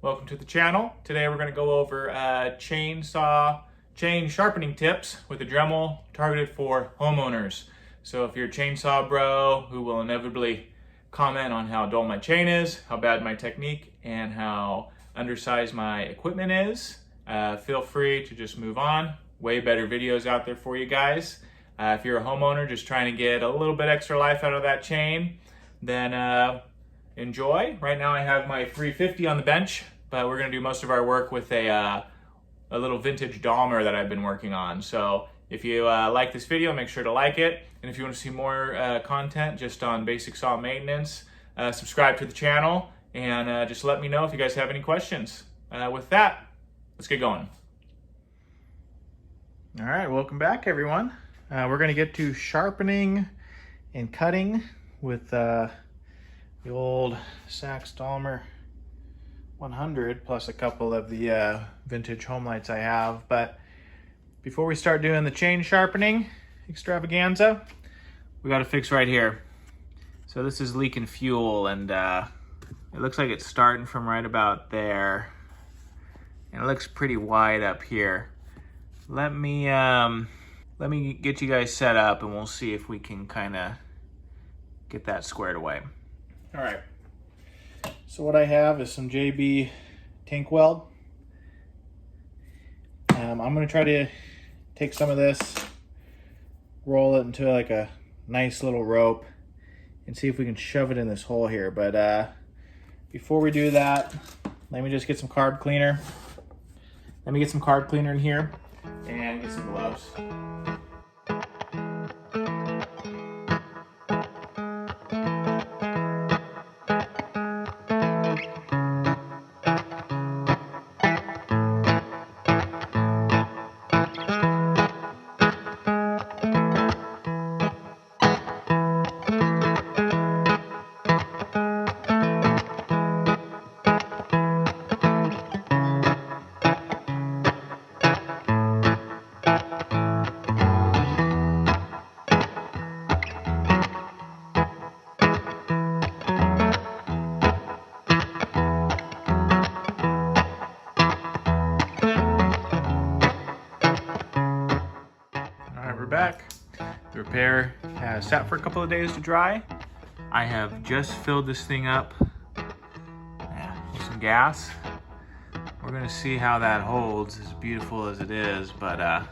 Welcome to the channel. Today we're going to go over chain sharpening tips with a Dremel targeted for homeowners. So if you're a chainsaw bro who will inevitably comment on how dull my chain is, how bad my technique, and how undersized my equipment is, feel free to just move on. Way better videos out there for you guys. If you're a homeowner just trying to get a little bit extra life out of that chain, then enjoy. Right now I have my 350 on the bench, but we're gonna do most of our work with a little vintage Dolmar that I've been working on. So if you like this video, make sure to like it. And if you want to see more content just on basic saw maintenance, subscribe to the channel and just let me know if you guys have any questions. With that, let's get going. All right, welcome back everyone. We're gonna get to sharpening and cutting with the old Sachs-Dolmar 100 plus a couple of the vintage Homelites I have. But before we start doing the chain sharpening extravaganza, we got to fix right here. So this is leaking fuel, and it looks like it's starting from right about there, and it looks pretty wide up here. Let me get you guys set up and we'll see if we can kind of get that squared away. All right, so what I have is some JB tank weld. I'm gonna try to take some of this, roll it into like a nice little rope, and see if we can shove it in this hole here. But before we do that, let me just get some carb cleaner. Let me get some carb cleaner in here and get some gloves. Back. The repair has sat for a couple of days to dry. I have just filled this thing up with some gas. We're gonna see how that holds, as beautiful as it is, but I'm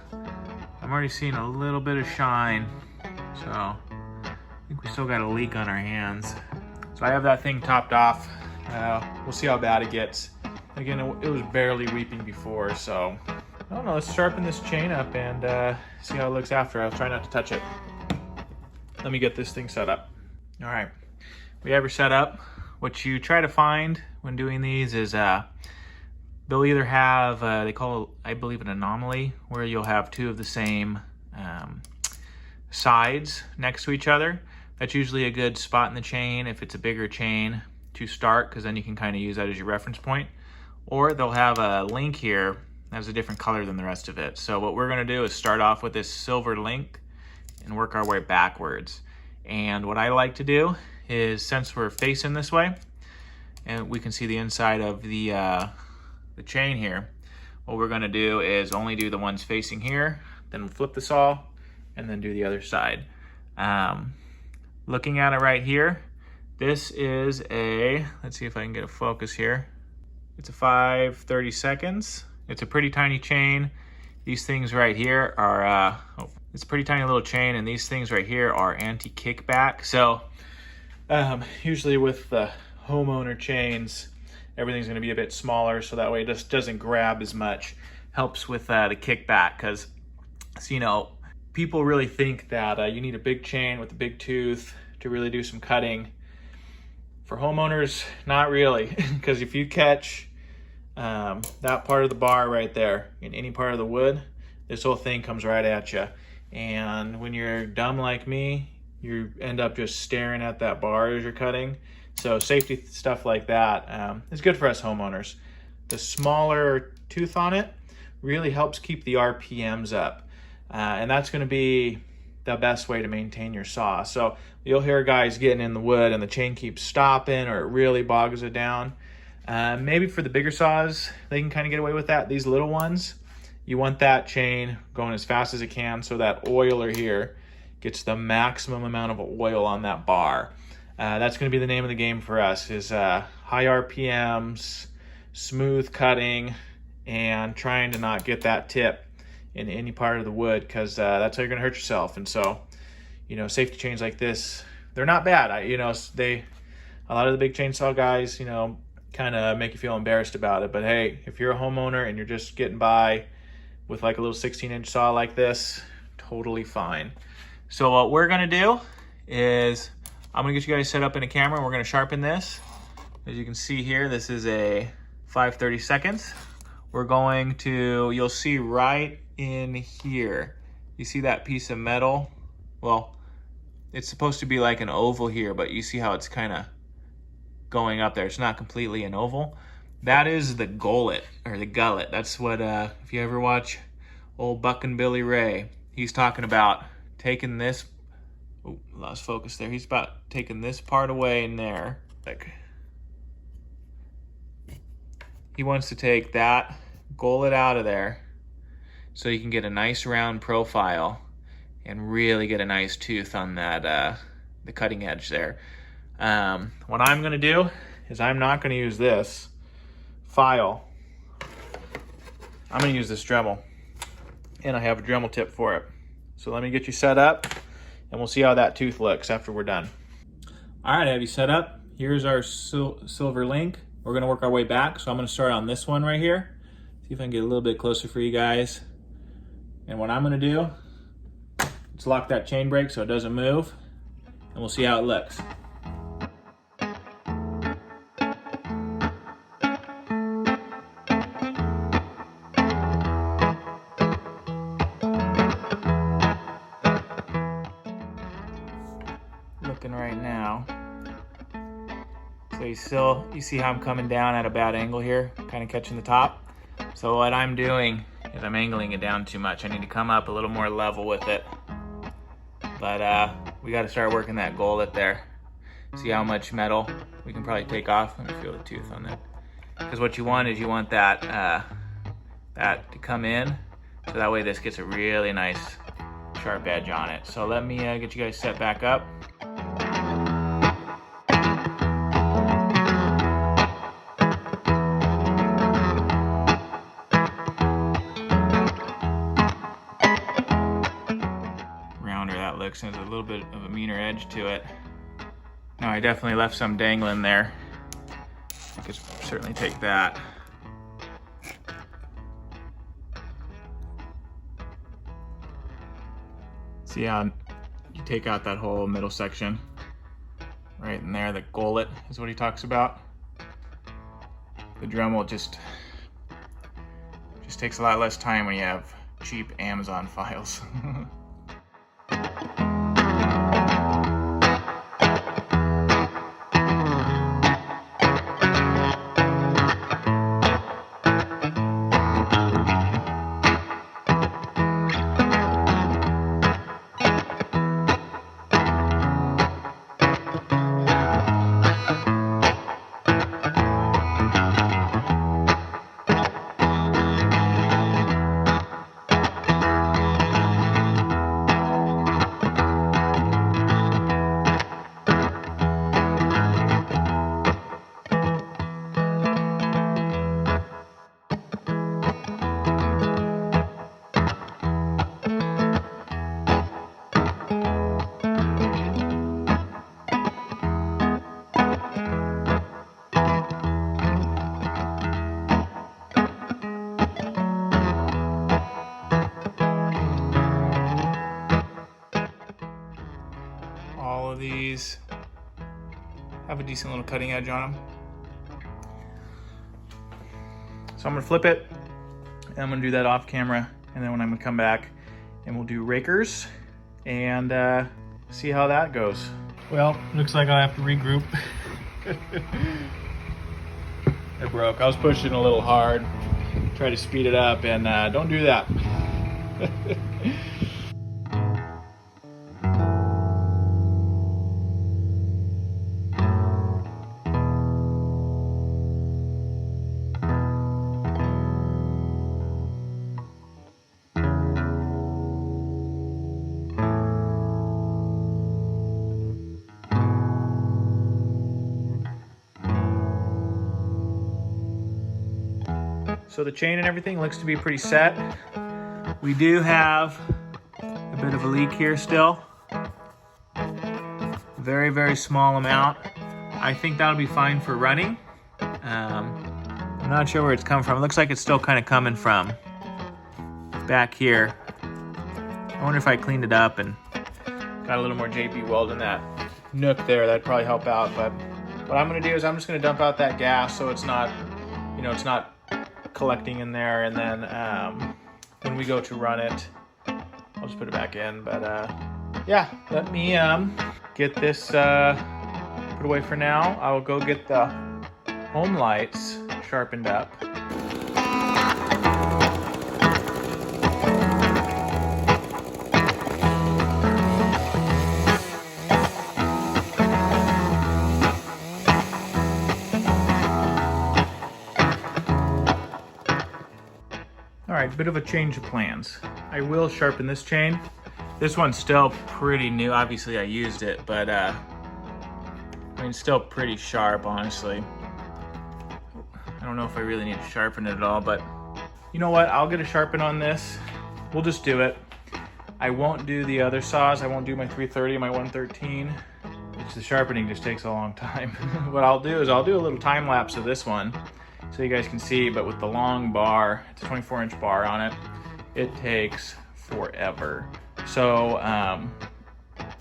already seeing a little bit of shine, so I think we still got a leak on our hands. So I have that thing topped off. We'll see how bad it gets. Again, it was barely weeping before, so I don't know, let's sharpen this chain up and see how it looks after. I'll try not to touch it. Let me get this thing set up. All right, we have her set up. What you try to find when doing these is they'll either have, they call it, I believe, an anomaly, where you'll have two of the same sides next to each other. That's usually a good spot in the chain if it's a bigger chain to start, because then you can kind of use that as your reference point. Or they'll have a link here has a different color than the rest of it. So what we're gonna do is start off with this silver link and work our way backwards. And what I like to do is, since we're facing this way and we can see the inside of the chain here, what we're gonna do is only do the ones facing here, then we'll flip the saw and then do the other side. Looking at it right here, this is a, let's see if I can get a focus here. It's a 5/32. It's a pretty tiny chain. These things right here are, it's a pretty tiny little chain, and these things right here are anti-kickback. So usually with the homeowner chains, everything's gonna be a bit smaller, so that way it just doesn't grab as much. Helps with the kickback, because, you know, people really think that you need a big chain with a big tooth to really do some cutting. For homeowners, not really, because if you catch that part of the bar right there in any part of the wood, this whole thing comes right at you. And when you're dumb like me, you end up just staring at that bar as you're cutting. So safety stuff like that is good for us homeowners. The smaller tooth on it really helps keep the RPMs up, and that's going to be the best way to maintain your saw. So you'll hear guys getting in the wood and the chain keeps stopping, or it really bogs it down. Maybe for the bigger saws, they can kind of get away with that. These little ones, you want that chain going as fast as it can so that oiler here gets the maximum amount of oil on that bar. That's going to be the name of the game for us, is high RPMs, smooth cutting, and trying to not get that tip in any part of the wood, because that's how you're going to hurt yourself. And so, you know, safety chains like this, they're not bad. A lot of the big chainsaw guys, you know, kind of make you feel embarrassed about it. But hey, if you're a homeowner and you're just getting by with like a little 16-inch saw like this, totally fine. So what we're gonna do is I'm gonna get you guys set up in a camera and we're gonna sharpen this. As you can see here, this is a 5/32. We're going to, you'll see right in here, you see that piece of metal? Well, it's supposed to be like an oval here, but you see how it's kind of going up there. It's not completely an oval. That is the gullet, or the gullet. That's what, if you ever watch old Buck and Billy Ray, he's talking about taking this, oh, lost focus there. He's about taking this part away in there. Like, he wants to take that gullet out of there so you can get a nice round profile and really get a nice tooth on that, the cutting edge there. What I'm gonna do is I'm not gonna use this file. I'm gonna use this Dremel, and I have a Dremel tip for it. So let me get you set up and we'll see how that tooth looks after we're done. All right, I have you set up. Here's our silver link. We're gonna work our way back. So I'm gonna start on this one right here. See if I can get a little bit closer for you guys. And what I'm gonna do is lock that chain brake so it doesn't move, and we'll see how it looks. Looking right now. So you see how I'm coming down at a bad angle here, kind of catching the top. So what I'm doing is I'm angling it down too much. I need to come up a little more level with it. But we got to start working that gullet there. See how much metal we can probably take off. Let me feel the tooth on that. Because what you want is you want that that to come in, so that way this gets a really nice sharp edge on it. So let me get you guys set back up. There's a little bit of a meaner edge to it. Now I definitely left some dangling there. I could certainly take that. See how you take out that whole middle section right in there. The gullet is what he talks about. The Dremel just takes a lot less time when you have cheap Amazon files. All of these have a decent little cutting edge on them. So I'm gonna flip it, and I'm gonna do that off camera, and then when I'm gonna come back and we'll do rakers and see how that goes. Well, looks like I have to regroup. It broke. I was pushing a little hard, try to speed it up, and don't do that. So the chain and everything looks to be pretty set. We do have a bit of a leak here still. Very, very small amount. I think that'll be fine for running. I'm not sure where it's coming from. It looks like it's still kind of coming from back here. I wonder if I cleaned it up and got a little more JB weld in that nook there. That'd probably help out. But what I'm gonna do is I'm just gonna dump out that gas so it's not, you know, it's not collecting in there. And then when we go to run it, I'll just put it back in. But yeah, let me get this put away for now. I will go get the Homelites sharpened up. All right, bit of a change of plans. I will sharpen this chain. This one's still pretty new. Obviously I used it, but I mean, it's still pretty sharp, honestly. I don't know if I really need to sharpen it at all, but you know what? I'll get a sharpen on this. We'll just do it. I won't do the other saws. I won't do my 330, my 113, which the sharpening just takes a long time. What I'll do is I'll do a little time lapse of this one so you guys can see, but with the long bar, it's a 24-inch bar on it, it takes forever. So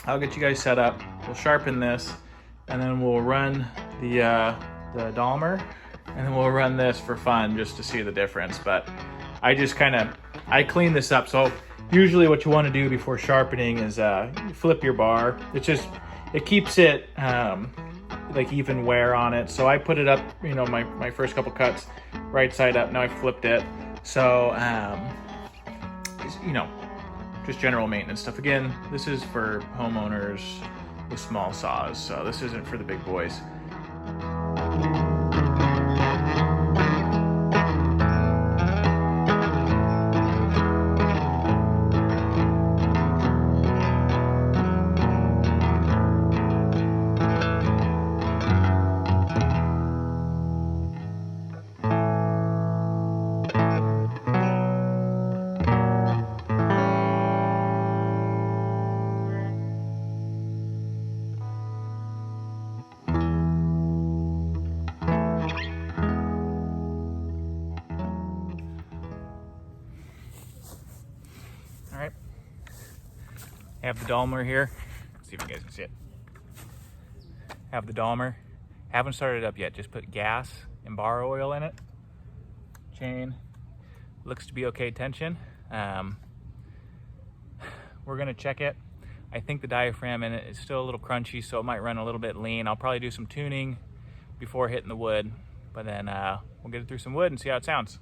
I'll get you guys set up. We'll sharpen this, and then we'll run the Dolmar, and then we'll run this for fun just to see the difference. But I just I clean this up. So usually what you want to do before sharpening is you flip your bar. It keeps it like even wear on it. So I put it up, you know, my first couple cuts right side up. Now I flipped it. So you know, just general maintenance stuff. Again, this is for homeowners with small saws, so this isn't for the big boys. All right, I have the Dolmar here. Let's see if you guys can see it. Have the Dolmar. Haven't started it up yet. Just put gas and bar oil in it. Chain looks to be okay tension. We're gonna check it. I think the diaphragm in it is still a little crunchy, so it might run a little bit lean. I'll probably do some tuning before hitting the wood, but then we'll get it through some wood and see how it sounds.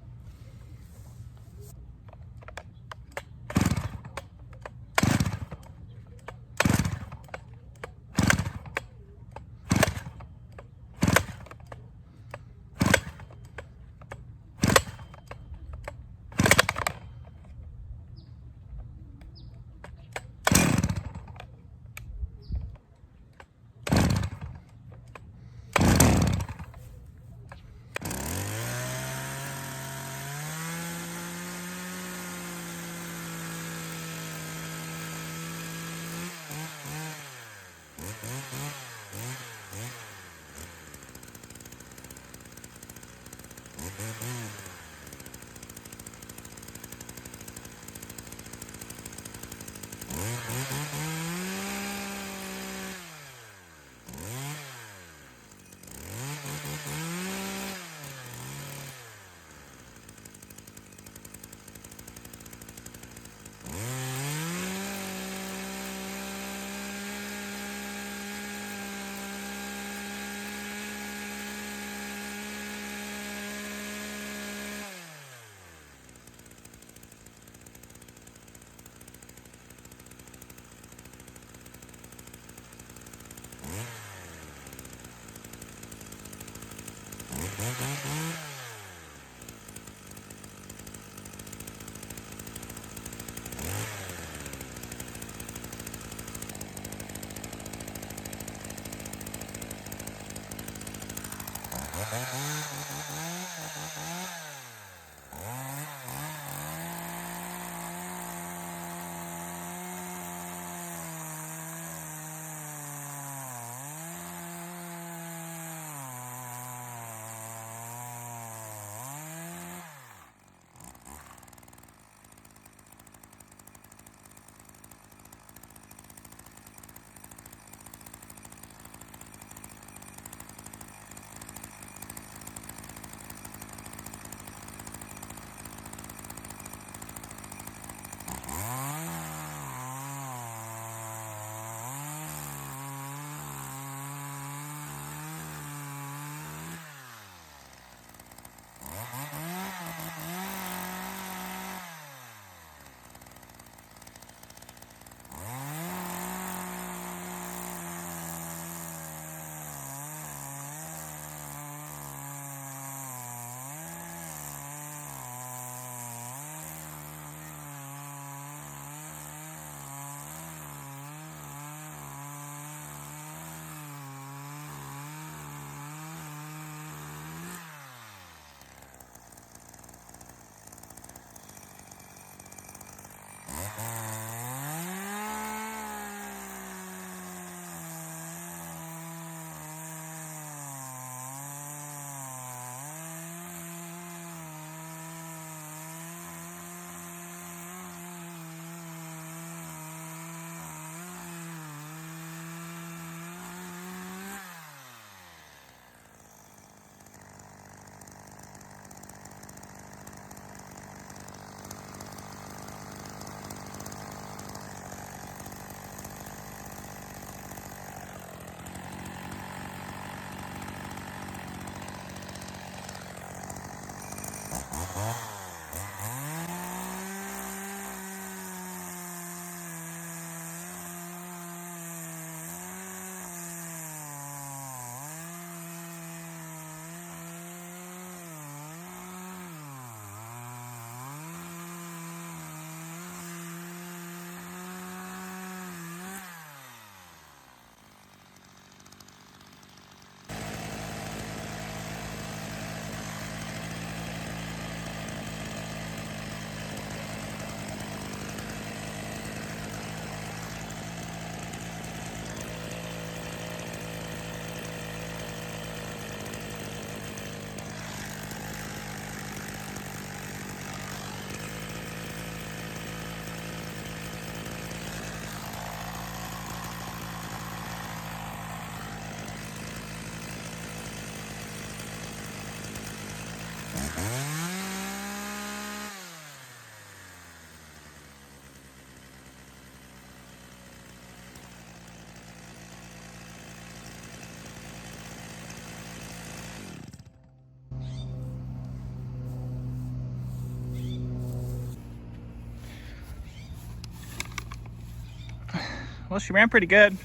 well, she ran pretty good.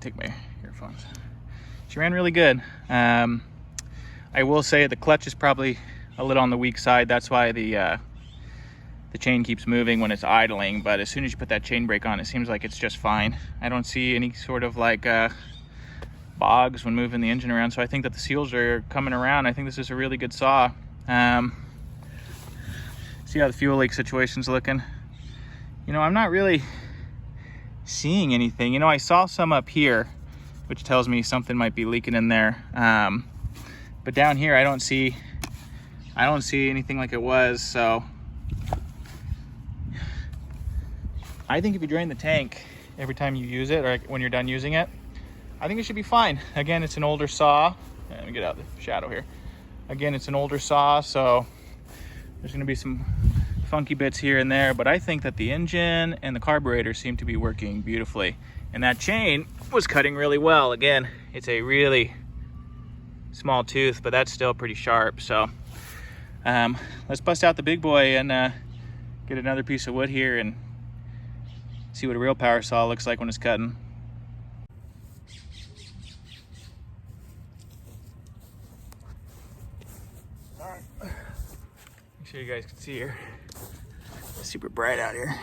Take my earphones. She ran really good. I will say the clutch is probably a little on the weak side. That's why the chain keeps moving when it's idling, but as soon as you put that chain brake on, it seems like it's just fine. I don't see any sort of like bogs when moving the engine around, so I think that the seals are coming around. I think this is a really good saw. See how the fuel leak situation's looking. You know, I'm not really seeing anything. You know, I saw some up here, which tells me something might be leaking in there. But down here, I don't see anything like it was. So I think if you drain the tank every time you use it, or when you're done using it, I think it should be fine. Again, it's an older saw. Let me get out of the shadow here. Again, it's an older saw, so there's gonna be some funky bits here and there, but I think that the engine and the carburetor seem to be working beautifully. And that chain was cutting really well. Again, it's a really small tooth, but that's still pretty sharp. So let's bust out the big boy and get another piece of wood here and see what a real power saw looks like when it's cutting. All right, make sure you guys can see here. It's super bright out here.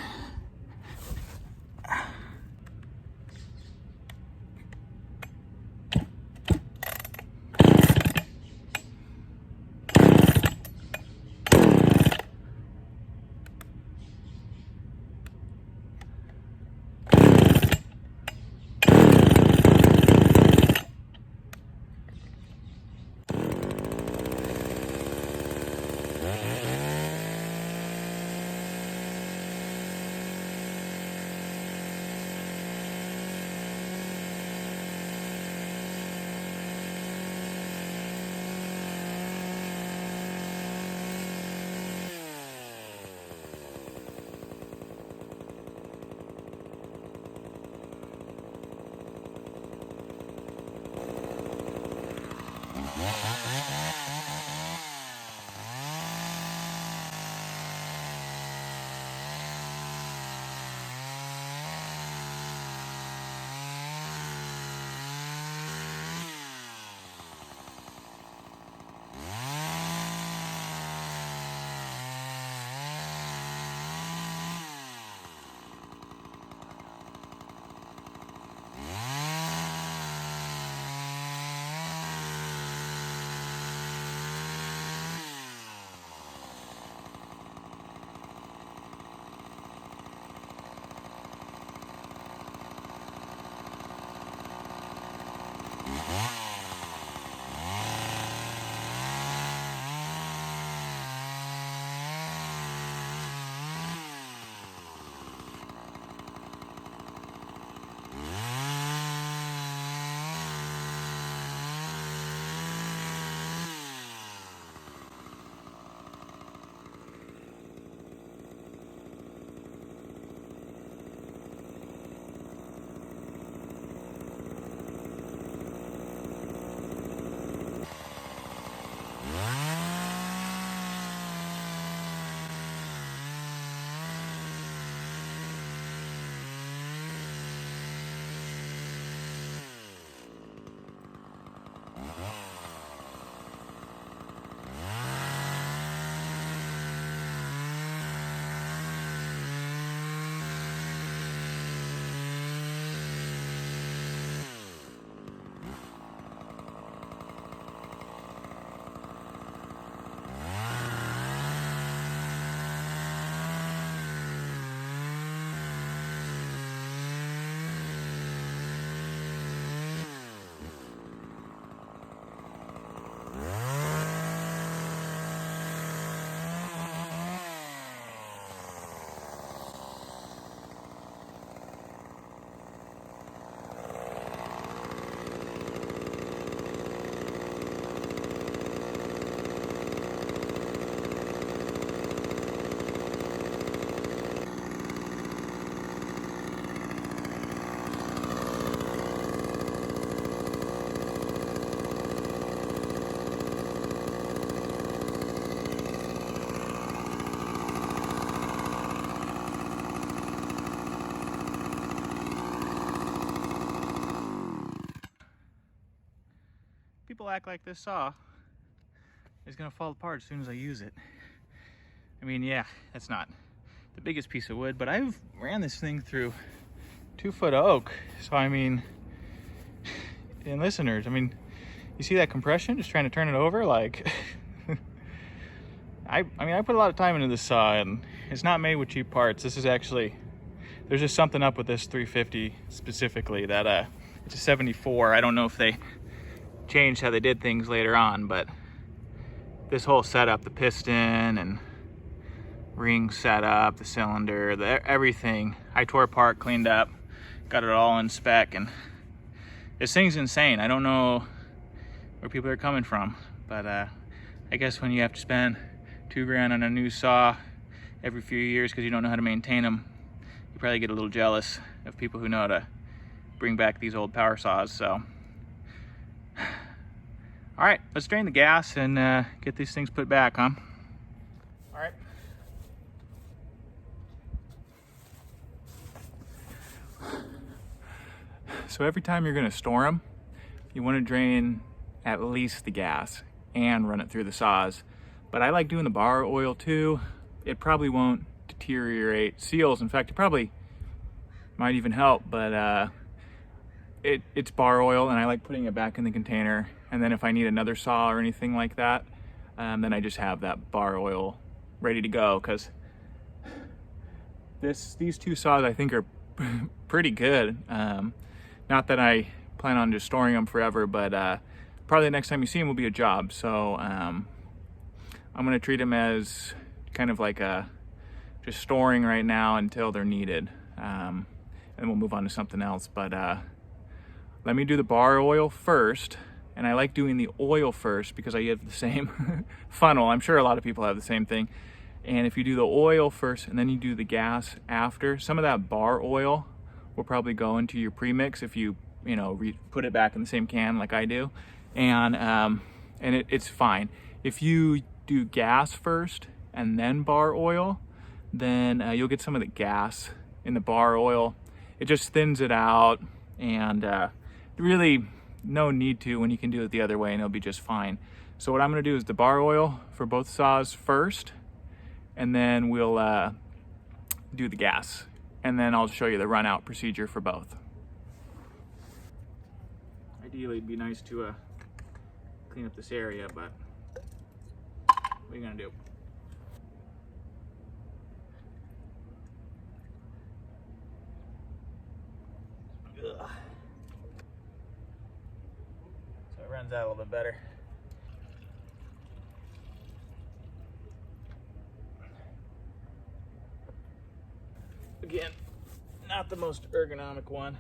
People act like this saw is gonna fall apart as soon as I use it. I mean, yeah, that's not the biggest piece of wood, but I've ran this thing through 2-foot oak. So I mean, and listeners, I mean, you see that compression? Just trying to turn it over, like. I mean, I put a lot of time into this saw, and it's not made with cheap parts. This is actually, there's just something up with this 350 specifically that it's a 74. I don't know if they changed how they did things later on, but this whole setup, the piston and ring setup, the cylinder, everything, I tore apart, cleaned up, got it all in spec, and this thing's insane. I don't know where people are coming from, but I guess when you have to spend $2,000 on a new saw every few years because you don't know how to maintain them, you probably get a little jealous of people who know how to bring back these old power saws. So, all right, let's drain the gas and get these things put back, huh? All right. So every time you're gonna store them, you wanna drain at least the gas and run it through the saws. But I like doing the bar oil too. It probably won't deteriorate seals. In fact, it probably might even help, but it's bar oil, and I like putting it back in the container. And then if I need another saw or anything like that, then I just have that bar oil ready to go, because these two saws I think are pretty good. Not that I plan on just storing them forever, but probably the next time you see them will be a job. So I'm gonna treat them as kind of like just storing right now until they're needed, and we'll move on to something else. But let me do the bar oil first, and I like doing the oil first because I have the same funnel. I'm sure a lot of people have the same thing. And if you do the oil first and then you do the gas after, some of that bar oil will probably go into your premix if you put it back in the same can like I do, and it's fine. If you do gas first and then bar oil, then you'll get some of the gas in the bar oil. It just thins it out, and really no need to when you can do it the other way, and it'll be just fine. So what I'm gonna do is the bar oil for both saws first, and then we'll do the gas, and then I'll show you the run out procedure for both. Ideally it'd be nice to clean up this area, but what are you gonna do? Ugh. So it runs out a little bit better. Again, not the most ergonomic one.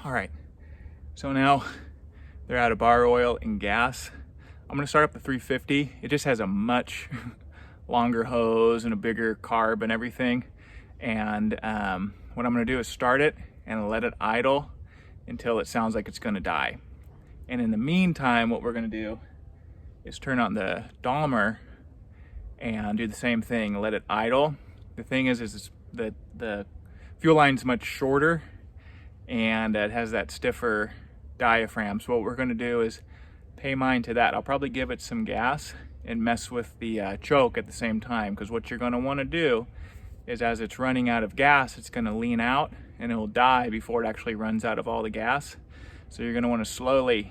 All right, so now they're out of bar oil and gas. I'm gonna start up the 350. It just has a much longer hose and a bigger carb and everything. And what I'm gonna do is start it and let it idle until it sounds like it's gonna die. And in the meantime, what we're gonna do is turn on the Dolmar and do the same thing, let it idle. The thing is that the fuel line's much shorter, and it has that stiffer diaphragm. So what we're gonna do is pay mine to that. I'll probably give it some gas and mess with the choke at the same time, because what you're gonna wanna do is as it's running out of gas, it's gonna lean out and it'll die before it actually runs out of all the gas. So you're gonna wanna slowly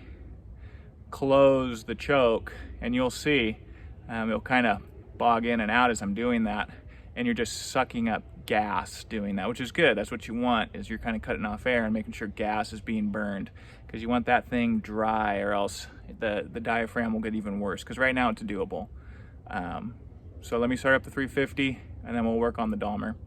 close the choke, and you'll see it'll kind of bog in and out as I'm doing that, and you're just sucking up gas doing that, which is good. That's what you want, is you're kind of cutting off air and making sure gas is being burned, because you want that thing dry, or else the diaphragm will get even worse, because right now it's doable. So let me start up the 350 and then we'll work on the Dolmar.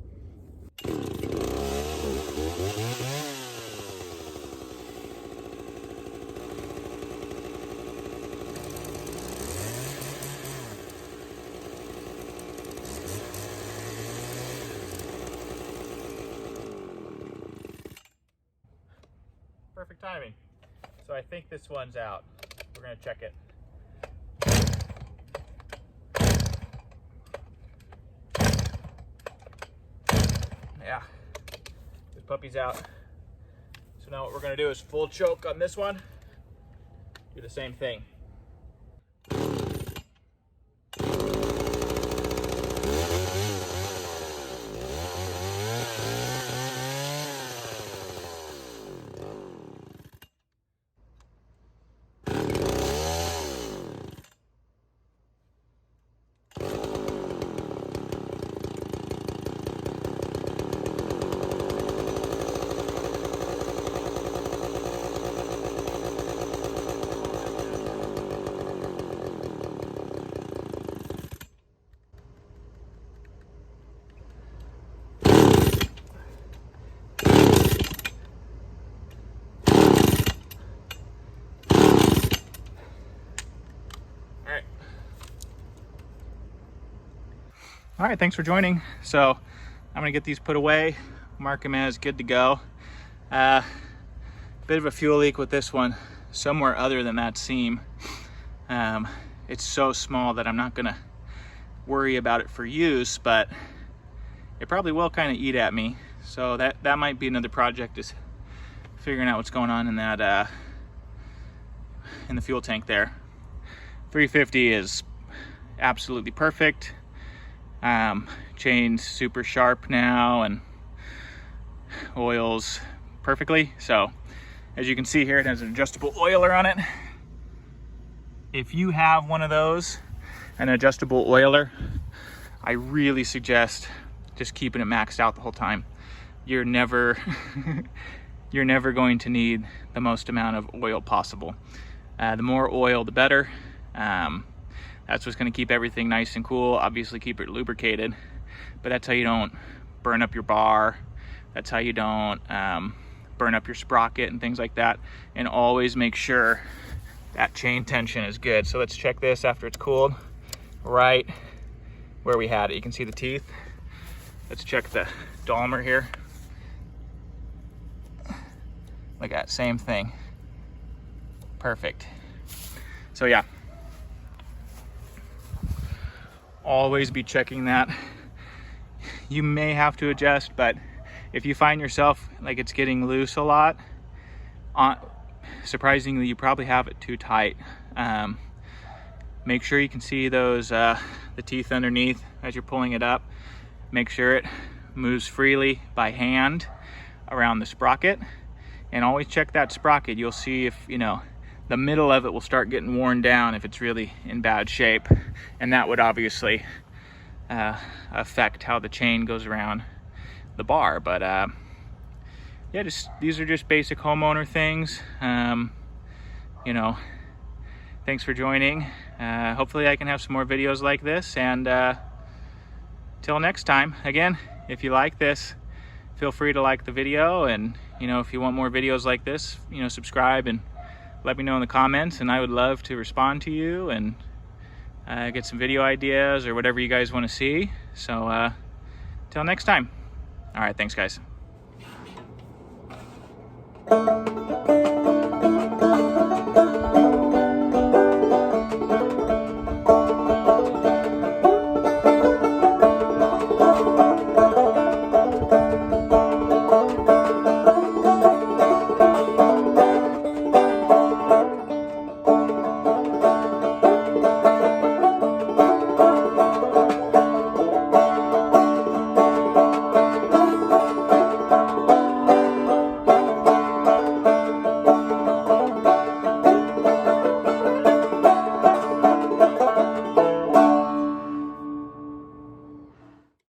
Perfect timing. So I think this one's out. We're gonna check it. yeah, this puppy's out. So now what we're gonna do is full choke on this one. Do the same thing. All right, thanks for joining. So I'm gonna get these put away, mark them as good to go. Bit of a fuel leak with this one, somewhere other than that seam. It's so small that I'm not gonna worry about it for use, but it probably will kind of eat at me. So that might be another project, is figuring out what's going on in that in the fuel tank there. 350 is absolutely perfect. Chain's super sharp now and oils perfectly. So as you can see here, it has an adjustable oiler on it. If you have one of those, an adjustable oiler, I really suggest just keeping it maxed out the whole time. You're never you're never going to need the most amount of oil possible. The more oil, the better. That's what's going to keep everything nice and cool. Obviously keep it lubricated, but that's how you don't burn up your bar. That's how you don't burn up your sprocket and things like that. And always make sure that chain tension is good. So let's check this after it's cooled. Right where we had it, you can see the teeth. Let's check the Dolmar here. Look at that, same thing. Perfect. So yeah, always be checking that. You may have to adjust, but if you find yourself like it's getting loose a lot, surprisingly you probably have it too tight. Make sure you can see those the teeth underneath as you're pulling it up. Make sure it moves freely by hand around the sprocket, and always check that sprocket. You'll see if, you know, the middle of it will start getting worn down if it's really in bad shape, and that would obviously affect how the chain goes around the bar. But yeah, these are just basic homeowner things. You know, thanks for joining. Hopefully I can have some more videos like this, and till next time, again, if you like this, feel free to like the video, and you know, if you want more videos like this, you know, subscribe and let me know in the comments, and I would love to respond to you and get some video ideas or whatever you guys want to see. So till next time. All right, thanks guys.